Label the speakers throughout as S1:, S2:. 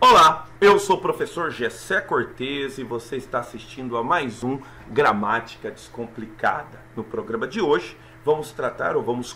S1: Olá, eu sou o professor Gessé Cortez e você está assistindo a mais um Gramática Descomplicada. No programa de hoje, vamos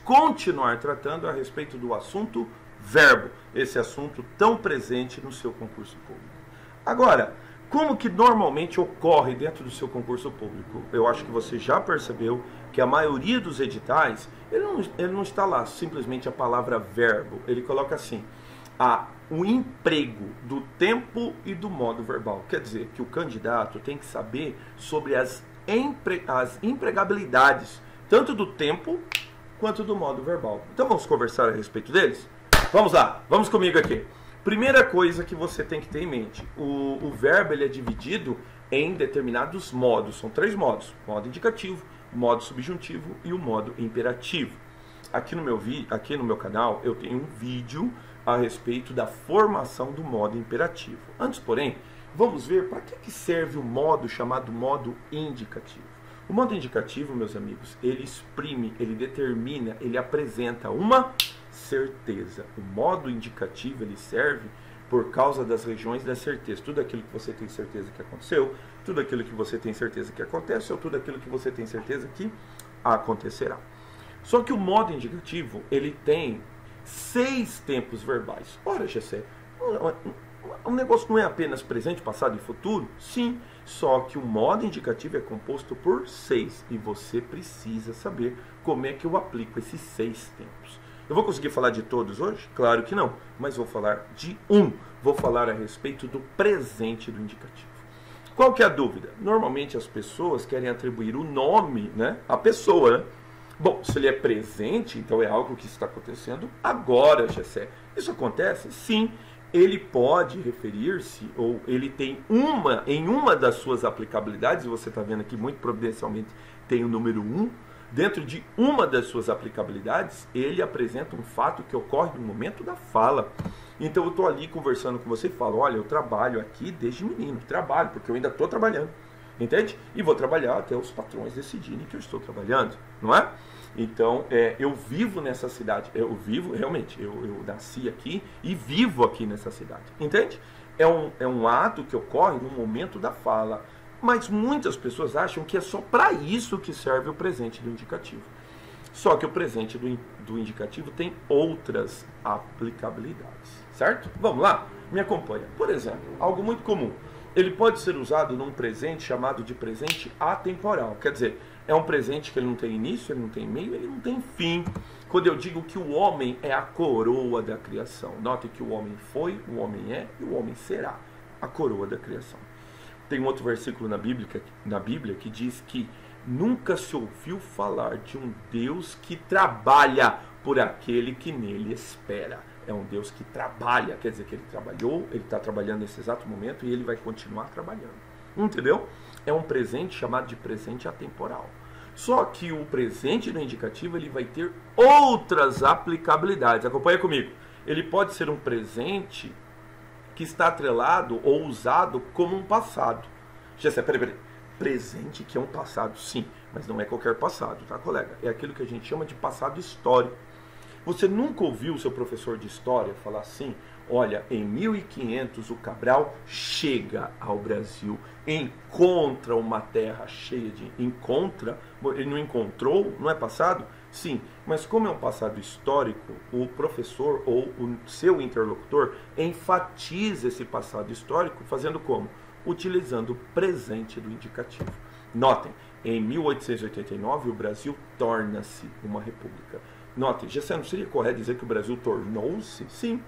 S1: continuar tratando a respeito do assunto verbo, esse assunto tão presente no seu concurso público. Agora, como que normalmente ocorre dentro do seu concurso público? Eu acho que você já percebeu que a maioria dos editais, ele não está lá simplesmente a palavra verbo, ele coloca assim, o emprego do tempo e do modo verbal. Quer dizer que o candidato tem que saber sobre as empregabilidades, tanto do tempo quanto do modo verbal. Então vamos conversar a respeito deles? Vamos lá, vamos comigo aqui. Primeira coisa que você tem que ter em mente, o verbo ele é dividido em determinados modos, são 3 modos, modo indicativo, modo subjuntivo e o modo imperativo. Aqui no meu canal eu tenho um vídeo a respeito da formação do modo imperativo. Antes, porém, vamos ver para que serve o modo chamado modo indicativo. O modo indicativo, meus amigos, ele exprime, ele determina, ele apresenta uma certeza. O modo indicativo, ele serve por causa das regiões da certeza. Tudo aquilo que você tem certeza que aconteceu, tudo aquilo que você tem certeza que acontece, ou tudo aquilo que você tem certeza que acontecerá. Só que o modo indicativo, ele tem 6 tempos verbais. Ora, Gessé, o negócio não é apenas presente, passado e futuro? Sim, só que o modo indicativo é composto por 6 e você precisa saber como é que eu aplico esses 6 tempos. Eu vou conseguir falar de todos hoje? Claro que não, mas vou falar de um. Vou falar a respeito do presente do indicativo. Qual que é a dúvida? Normalmente as pessoas querem atribuir o nome, né, à pessoa, né? Bom, se ele é presente, então é algo que está acontecendo agora, Gessé. Isso acontece? Sim. Ele pode referir-se, ou ele tem em uma das suas aplicabilidades, e você está vendo aqui muito providencialmente tem o número 1, dentro de uma das suas aplicabilidades, ele apresenta um fato que ocorre no momento da fala. Então eu estou ali conversando com você e falo, olha, eu trabalho aqui desde menino, trabalho, porque eu ainda estou trabalhando. Entende? E vou trabalhar até os patrões decidirem que eu estou trabalhando, não é? Então, eu vivo nessa cidade, eu vivo, realmente, eu nasci aqui e vivo aqui nessa cidade, entende? É um ato que ocorre no momento da fala, mas muitas pessoas acham que é só para isso que serve o presente do indicativo. Só que o presente do indicativo tem outras aplicabilidades, certo? Vamos lá? Me acompanha. Por exemplo, algo muito comum. Ele pode ser usado num presente chamado de presente atemporal. Quer dizer, é um presente que ele não tem início, ele não tem meio, ele não tem fim. Quando eu digo que o homem é a coroa da criação. Note que o homem foi, o homem é e o homem será a coroa da criação. Tem um outro versículo na Bíblia que diz que nunca se ouviu falar de um Deus que trabalha por aquele que nele espera. É um Deus que trabalha, quer dizer que ele trabalhou, ele está trabalhando nesse exato momento e ele vai continuar trabalhando. Entendeu? É um presente chamado de presente atemporal. Só que o presente do indicativo ele vai ter outras aplicabilidades. Acompanha comigo. Ele pode ser um presente que está atrelado ou usado como um passado. Peraí. Presente que é um passado, sim, mas não é qualquer passado, tá, colega? É aquilo que a gente chama de passado histórico. Você nunca ouviu o seu professor de história falar assim, olha, em 1500 o Cabral chega ao Brasil, encontra uma terra cheia de... Ele não encontrou, não é passado? Sim, mas como é um passado histórico, o professor ou o seu interlocutor enfatiza esse passado histórico fazendo como? Utilizando o presente do indicativo. Notem, em 1889 o Brasil torna-se uma república. Notem, já não seria correto dizer que o Brasil tornou-se? Sim.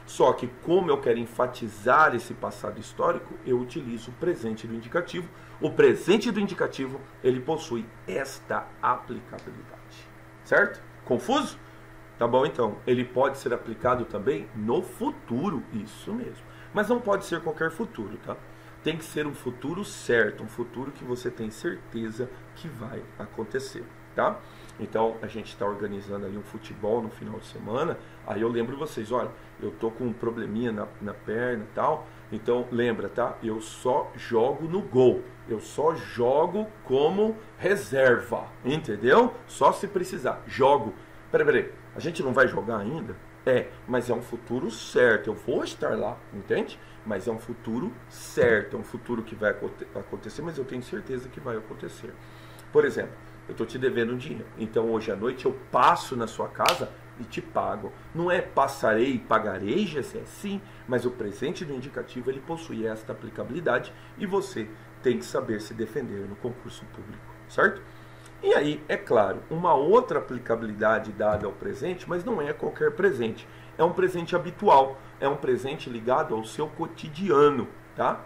S1: Só que como eu quero enfatizar esse passado histórico, eu utilizo o presente do indicativo. O presente do indicativo, ele possui esta aplicabilidade. Certo? Confuso? Tá bom, então. Ele pode ser aplicado também no futuro. Isso mesmo. Mas não pode ser qualquer futuro, tá? Tem que ser um futuro certo, um futuro que você tem certeza que vai acontecer, tá? Então, a gente está organizando ali um futebol no final de semana, aí eu lembro vocês, olha, eu tô com um probleminha na perna e tal, então lembra, tá? Eu só jogo no gol, eu só jogo como reserva, entendeu? Só se precisar, jogo. Peraí, a gente não vai jogar ainda? Mas é um futuro certo. Eu vou estar lá, entende? Mas é um futuro certo. É um futuro que vai acontecer, mas eu tenho certeza que vai acontecer. Por exemplo, eu estou te devendo um dinheiro. Então hoje à noite eu passo na sua casa e te pago. Não é passarei e pagarei, Gessé? Sim, mas o presente do indicativo ele possui esta aplicabilidade e você tem que saber se defender no concurso público, certo? E aí, é claro, uma outra aplicabilidade dada ao presente, mas não é qualquer presente. É um presente habitual, é um presente ligado ao seu cotidiano, tá?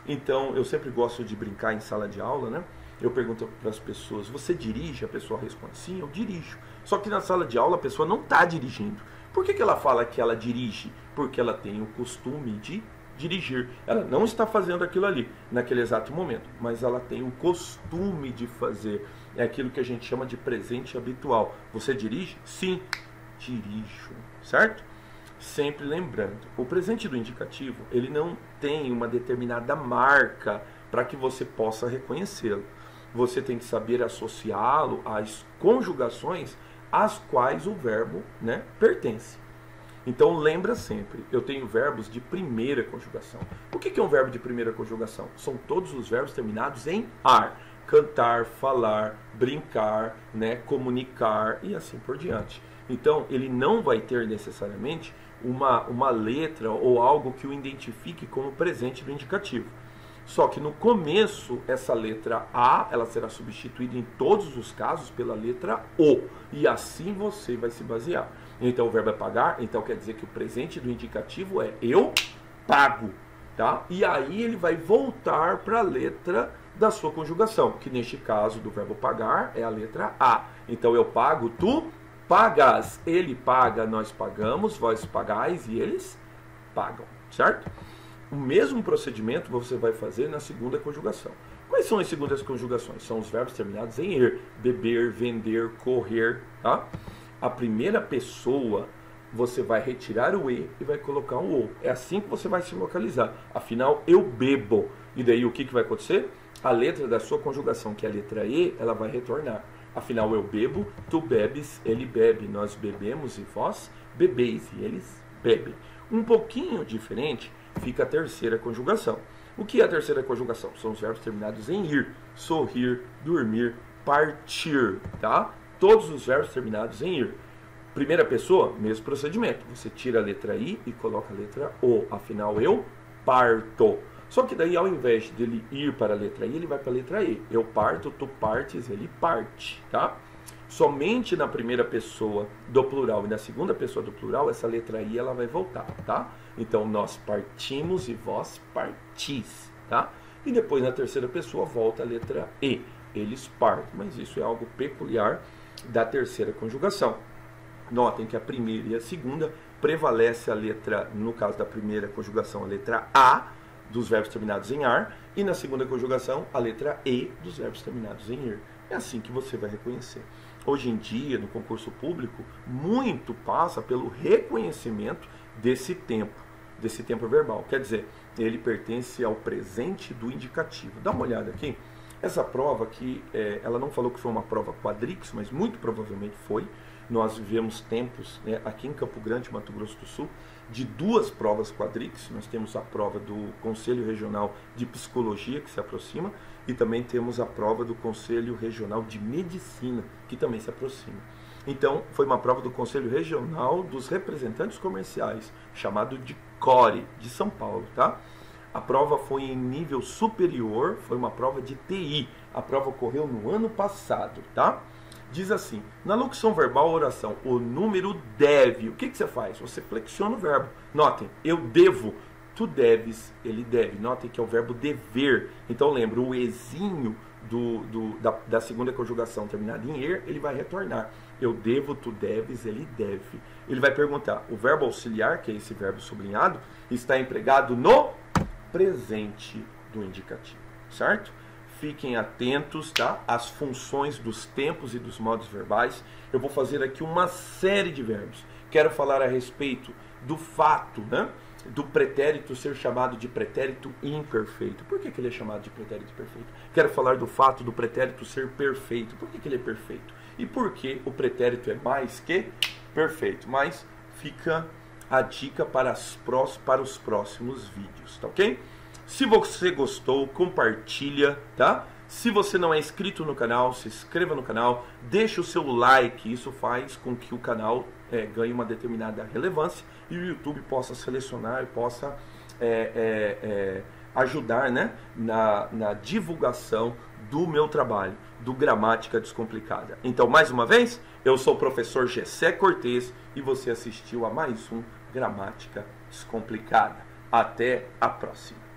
S1: Então, eu sempre gosto de brincar em sala de aula, né? Eu pergunto para as pessoas, você dirige? A pessoa responde, sim, eu dirijo. Só que na sala de aula a pessoa não está dirigindo. Por que ela fala que ela dirige? Porque ela tem o costume de dirigir. Ela não está fazendo aquilo ali, naquele exato momento, mas ela tem o costume de fazer. É aquilo que a gente chama de presente habitual. Você dirige? Sim, dirijo, certo? Sempre lembrando, o presente do indicativo, ele não tem uma determinada marca para que você possa reconhecê-lo. Você tem que saber associá-lo às conjugações às quais o verbo, né, pertence. Então lembra sempre, eu tenho verbos de primeira conjugação. O que é um verbo de primeira conjugação? São todos os verbos terminados em ar. Cantar, falar, brincar, né, comunicar e assim por diante. Então ele não vai ter necessariamente uma letra ou algo que o identifique como presente do indicativo. Só que no começo, essa letra A, ela será substituída em todos os casos pela letra O. E assim você vai se basear. Então o verbo é pagar, então quer dizer que o presente do indicativo é eu pago, tá? E aí ele vai voltar para a letra da sua conjugação, que neste caso do verbo pagar é a letra A. Então eu pago, tu pagas. Ele paga, nós pagamos, vós pagais e eles pagam, certo? O mesmo procedimento você vai fazer na segunda conjugação. Quais são as segundas conjugações? São os verbos terminados em er, beber, vender, correr, tá? A primeira pessoa, você vai retirar o e e vai colocar um o. É assim que você vai se localizar. Afinal, eu bebo. E daí o que vai acontecer? A letra da sua conjugação, que é a letra e, ela vai retornar. Afinal, eu bebo, tu bebes, ele bebe, nós bebemos e vós bebeis e eles bebem. Um pouquinho diferente fica a terceira conjugação. O que é a terceira conjugação? São os verbos terminados em ir, sorrir, dormir, partir, tá? Todos os verbos terminados em ir. Primeira pessoa, mesmo procedimento. Você tira a letra I e coloca a letra O. Afinal, eu parto. Só que daí, ao invés dele ir para a letra I, ele vai para a letra E. Eu parto, tu partes, ele parte, tá? Somente na primeira pessoa do plural e na segunda pessoa do plural, essa letra I ela vai voltar, tá? Então, nós partimos e vós partis, tá? E depois, na terceira pessoa, volta a letra E. Eles partem, mas isso é algo peculiar da terceira conjugação. Notem que a primeira e a segunda prevalece a letra, no caso da primeira conjugação, a letra A dos verbos terminados em ar, e na segunda conjugação, a letra E dos verbos terminados em ir. É assim que você vai reconhecer. Hoje em dia, no concurso público, muito passa pelo reconhecimento desse tempo verbal. Quer dizer, ele pertence ao presente do indicativo. Dá uma olhada aqui. Essa prova aqui, ela não falou que foi uma prova quadrix, mas muito provavelmente foi. Nós vivemos tempos, né, aqui em Campo Grande, Mato Grosso do Sul, de duas provas quadrix. Nós temos a prova do Conselho Regional de Psicologia, que se aproxima, e também temos a prova do Conselho Regional de Medicina, que também se aproxima. Então, foi uma prova do Conselho Regional dos Representantes Comerciais, chamado de CORE, de São Paulo, tá? A prova foi em nível superior, foi uma prova de TI. A prova ocorreu no ano passado, tá? Diz assim, na locução verbal, oração, o número deve. O que você faz? Você flexiona o verbo. Notem, eu devo, tu deves, ele deve. Notem que é o verbo dever. Então lembra, o ezinho da segunda conjugação terminada em er, ele vai retornar. Eu devo, tu deves, ele deve. Ele vai perguntar, o verbo auxiliar, que é esse verbo sublinhado, está empregado no presente do indicativo, certo? Fiquem atentos, tá? Às funções dos tempos e dos modos verbais. Eu vou fazer aqui uma série de verbos. Quero falar a respeito do fato, né, do pretérito ser chamado de pretérito imperfeito. Por que ele é chamado de pretérito perfeito? Quero falar do fato do pretérito ser perfeito. Por que ele é perfeito? E por que o pretérito é mais que perfeito? Mas fica a dica para os próximos vídeos, tá ok? Se você gostou, compartilha, tá? Se você não é inscrito no canal, se inscreva no canal, deixe o seu like, isso faz com que o canal ganhe uma determinada relevância e o YouTube possa selecionar e possa ajudar, né, na divulgação do meu trabalho, do Gramática Descomplicada. Então, mais uma vez, eu sou o professor Gessé Cortez e você assistiu a mais um Gramática Descomplicada. Até a próxima!